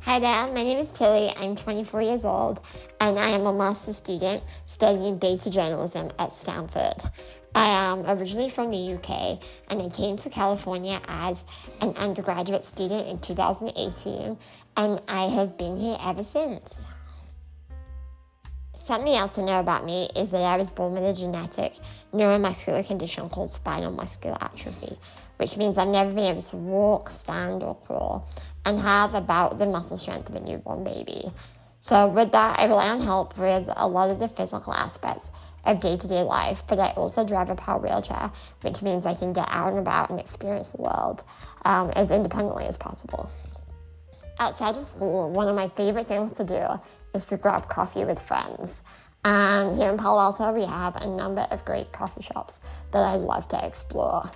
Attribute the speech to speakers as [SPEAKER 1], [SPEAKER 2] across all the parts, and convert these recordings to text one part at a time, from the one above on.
[SPEAKER 1] Hi there, my name is Tilly. I'm 24 years old and I am a master's student studying data journalism at Stanford. I am originally from the UK and I came to California as an undergraduate student in 2018 and I have been here ever since. Something else to know about me is that I was born with a genetic neuromuscular condition called spinal muscular atrophy, which means I've never been able to walk, stand, or crawl, and have about the muscle strength of a newborn baby. So with that, I rely on help with a lot of the physical aspects of day-to-day life, but I also drive a power wheelchair, which means I can get out and about and experience the world as independently as possible. Outside of school, one of my favorite things to do is to grab coffee with friends. And here in Palo Alto, we have a number of great coffee shops that I love to explore.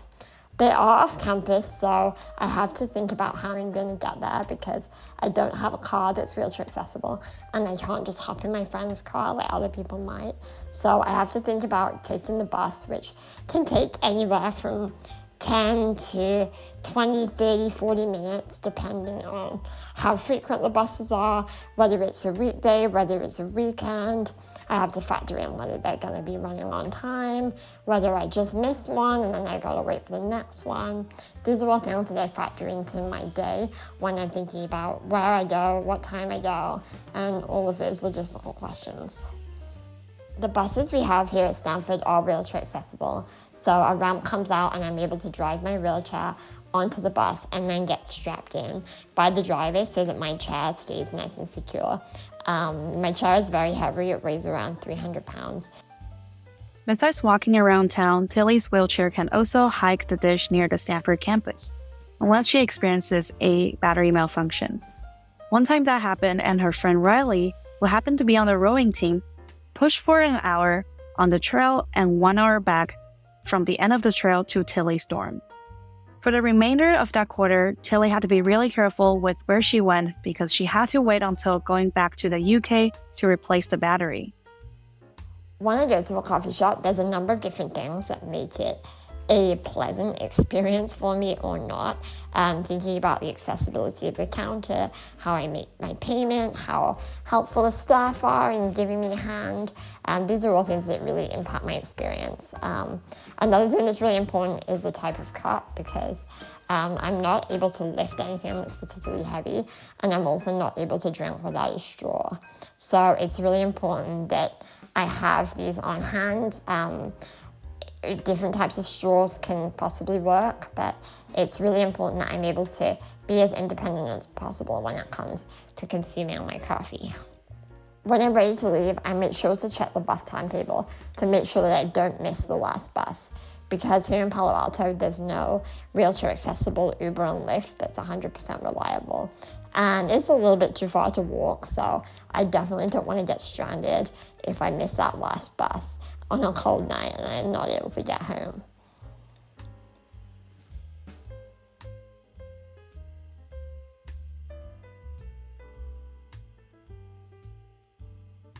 [SPEAKER 1] They are off campus, so I have to think about how I'm going to get there because I don't have a car that's wheelchair accessible and I can't just hop in my friend's car like other people might. So I have to think about taking the bus, which can take anywhere from 10 to 20, 30, 40 minutes, depending on how frequent the buses are, whether it's a weekday, whether it's a weekend. I have to factor in whether they're going to be running on time, whether I just missed one and then I got to wait for the next one. These are all things that I factor into my day when I'm thinking about where I go, what time I go, and all of those logistical questions. The buses we have here at Stanford are wheelchair accessible, so a ramp comes out and I'm able to drive my wheelchair onto the bus and then get strapped in by the driver so that my chair stays nice and secure. My chair is very heavy, it weighs around 300 pounds.
[SPEAKER 2] Besides walking around town, Tilly's wheelchair can also hike the ditch near the Stanford campus, unless she experiences a battery malfunction. One time that happened and her friend Riley, who happened to be on the rowing team, pushed for an hour on the trail and 1 hour back from the end of the trail to Tilly's dorm. For the remainder of that quarter, Tilly had to be really careful with where she went because she had to wait until going back to the UK to replace the battery.
[SPEAKER 1] When I go to a coffee shop, there's a number of different things that make it a pleasant experience for me or not. Thinking about the accessibility of the counter, how I make my payment, how helpful the staff are in giving me a hand. These are all things that really impact my experience. Another thing that's really important is the type of cup because I'm not able to lift anything that's particularly heavy and I'm also not able to drink without a straw. So it's really important that I have these on hand. Different types of straws can possibly work, but it's really important that I'm able to be as independent as possible when it comes to consuming my coffee. When I'm ready to leave, I make sure to check the bus timetable to make sure that I don't miss the last bus. Because here in Palo Alto, there's no wheelchair accessible Uber and Lyft that's 100% reliable. And it's a little bit too far to walk, so I definitely don't want to get stranded if I miss that last bus on a cold night and I'm not able to get home.